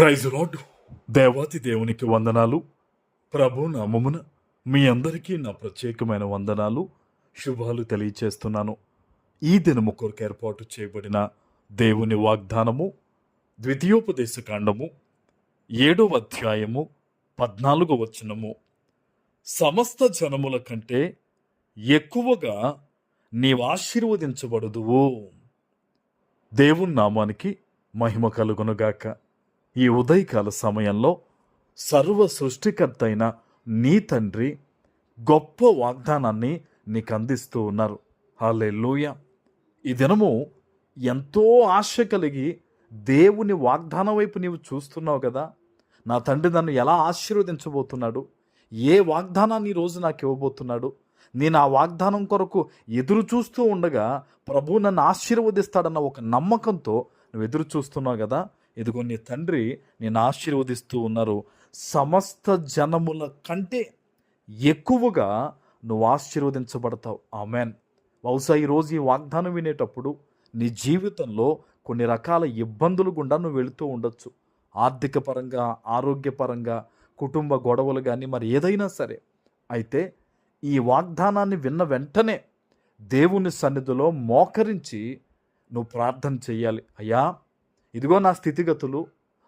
Praise lord. దేవాతి దేవునికి వందనాలు. ప్రభు నామమున మీ అందరికీ నా ప్రత్యేకమైన వందనాలు, శుభాలు తెలియచేస్తున్నాను. ఈ దినము కొరకు ఏర్పాటు చేయబడిన దేవుని వాగ్దానము ద్వితీయోపదేశ కాండము 7వ అధ్యాయము 14వ వచనము. సమస్త జనముల కంటే ఎక్కువగా నీవు ఆశీర్వదించబడుదువు. దేవుని నామానికి మహిమ కలుగునుగాక. ఈ ఉదయకాల సమయంలో సర్వ సృష్టికర్త అయిన నీ తండ్రి గొప్ప వాగ్దానాన్ని నీకు అందిస్తూ ఉన్నారు. హల్లెలూయా. ఈ దినము ఎంతో ఆశ కలిగి దేవుని వాగ్దానం వైపు నీవు చూస్తున్నావు కదా. నా తండ్రి నన్ను ఎలా ఆశీర్వదించబోతున్నాడు, ఏ వాగ్దానాన్ని ఈరోజు నాకు ఇవ్వబోతున్నాడు, నేను ఆ వాగ్దానం కొరకు ఎదురు చూస్తూ ఉండగా ప్రభు నన్ను ఆశీర్వదిస్తాడన్న ఒక నమ్మకంతో నువ్వు ఎదురు చూస్తున్నావు కదా. ఇదిగో నీ తండ్రి నేను ఆశీర్వదిస్తూ ఉన్నారు. సమస్త జనముల కంటే ఎక్కువగా నువ్వు ఆశీర్వదించబడతావు. ఆమెన్. బహుశా ఈరోజు ఈ వాగ్దానం వినేటప్పుడు నీ జీవితంలో కొన్ని రకాల ఇబ్బందులు గుండా నువ్వు వెళుతూ ఉండొచ్చు. ఆర్థిక పరంగా, ఆరోగ్యపరంగా, కుటుంబ గొడవలు కానీ మరి ఏదైనా సరే. అయితే ఈ వాగ్దానాన్ని విన్న వెంటనే దేవుని సన్నిధిలో మోకరించి నువ్వు ప్రార్థన చెయ్యాలి. అయ్యా, ఇదిగో నా స్థితిగతులు,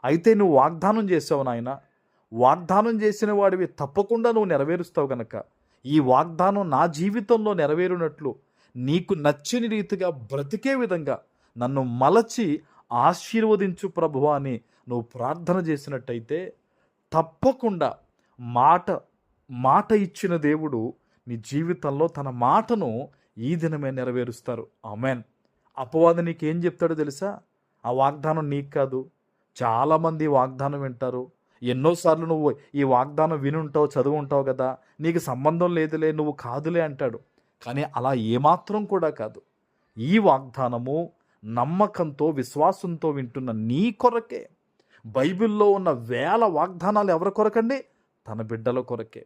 అయితే నువ్వు వాగ్దానం చేసావు నాయన, వాగ్దానం చేసిన వాడివి తప్పకుండా నువ్వు నెరవేరుస్తావు గనక ఈ వాగ్దానం నా జీవితంలో నెరవేరినట్లు నీకు నచ్చని రీతిగా బ్రతికే విధంగా నన్ను మలచి ఆశీర్వదించు ప్రభువా అని నువ్వు ప్రార్థన చేసినట్టయితే తప్పకుండా మాట ఇచ్చిన దేవుడు నీ జీవితంలో తన మాటను ఈ దినమే నెరవేరుస్తారు. ఆమెన్. అపవాది నీకేం చెప్తాడో తెలుసా? ఆ వాగ్దానం నీకు కాదు. చాలామంది వాగ్దానం వింటారు. ఎన్నోసార్లు నువ్వు ఈ వాగ్దానం వినుంటావు, చదువు ఉంటావు కదా, నీకు సంబంధం లేదులే, నువ్వు కాదులే అంటాడు. కానీ అలా ఏమాత్రం కూడా కాదు. ఈ వాగ్దానము నమ్మకంతో, విశ్వాసంతో వింటున్న నీ కొరకే. బైబిల్లో ఉన్న వేల వాగ్దానాలు ఎవరి కొరకండి? తన బిడ్డల కొరకే.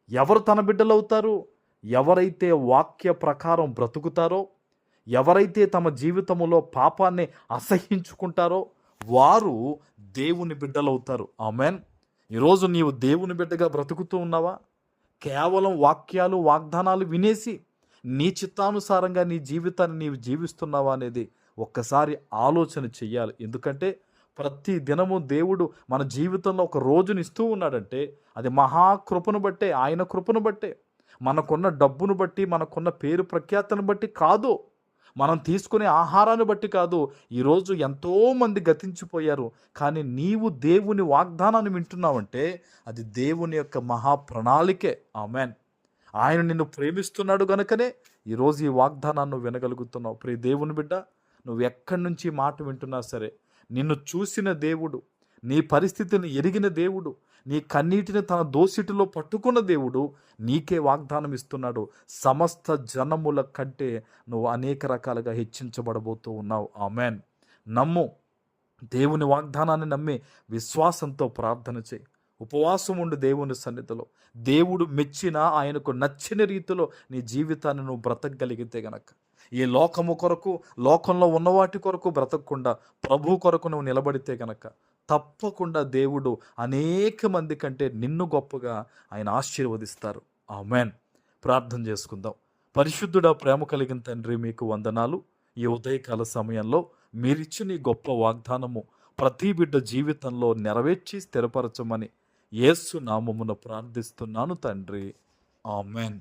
ఎవరు తన బిడ్డలు అవుతారు? ఎవరైతే వాక్య ప్రకారం బ్రతుకుతారో, ఎవరైతే తమ జీవితంలో పాపాన్ని అసహ్యించుకుంటారో వారు దేవుని బిడ్డలవుతారు. ఆమెన్. ఈరోజు నీవు దేవుని బిడ్డగా బ్రతుకుతూ ఉన్నావా? కేవలం వాక్యాలు, వాగ్దానాలు వినేసి నీ చిత్తానుసారంగా నీ జీవితాన్ని నీవు జీవిస్తున్నావా అనేది ఒక్కసారి ఆలోచన చెయ్యాలి. ఎందుకంటే ప్రతి దినము దేవుడు మన జీవితంలో ఒక రోజుని ఇస్తూ ఉన్నాడంటే అది మహాకృపను బట్టే, ఆయన కృపను బట్టే. మనకున్న డబ్బును బట్టి, మనకున్న పేరు ప్రఖ్యాతను బట్టి కాదు, మనం తీసుకునే ఆహారాన్ని బట్టి కాదు. ఈరోజు ఎంతోమంది గతించిపోయారు, కానీ నీవు దేవుని వాగ్దానాన్ని వింటున్నావంటే అది దేవుని యొక్క మహాప్రణాళికే. ఆమెన్. ఆయన నిన్ను ప్రేమిస్తున్నాడు గనుకనే ఈరోజు ఈ వాగ్దానాన్ని వినగలుగుతున్నావు. ప్రియ దేవుని బిడ్డ, నువ్వు ఎక్కడి నుంచి మాట వింటున్నా సరే, నిన్ను చూసిన దేవుడు, నీ పరిస్థితిని ఎరిగిన దేవుడు, నీ కన్నీటిని తన దోసిటిలో పట్టుకున్న దేవుడు నీకే వాగ్దానం ఇస్తున్నాడు. సమస్త జనముల కంటే నువ్వు అనేక రకాలుగా హెచ్చించబడబోతూ ఉన్నావు. ఆమెన్. నమ్ము. దేవుని వాగ్దానాన్ని నమ్మి విశ్వాసంతో ప్రార్థన చేయి. ఉపవాసం ఉండు దేవుని సన్నిధిలో. దేవుడు మెచ్చిన, ఆయనకు నచ్చిన రీతిలో నీ జీవితాన్ని నువ్వు బ్రతకగలిగితే గనక, ఈ లోకము కొరకు, లోకంలో ఉన్న వాటి కొరకు బ్రతకకుండా ప్రభు కొరకు నువ్వు నిలబడితే గనక తప్పకుండా దేవుడు అనేక మంది కంటే నిన్ను గొప్పగా ఆయన ఆశీర్వదిస్తారు. ఆమెన్. ప్రార్థన చేసుకుందాం. పరిశుద్ధుడా, ప్రేమ కలిగిన తండ్రి, మీకు వందనాలు. ఈ ఉదయకాల సమయంలో మీరిచ్చిన ఈ గొప్ప వాగ్దానము ప్రతి బిడ్డ జీవితంలో నెరవేర్చి స్థిరపరచమని యేసు నామమున ప్రార్థిస్తున్నాను తండ్రి. ఆమెన్.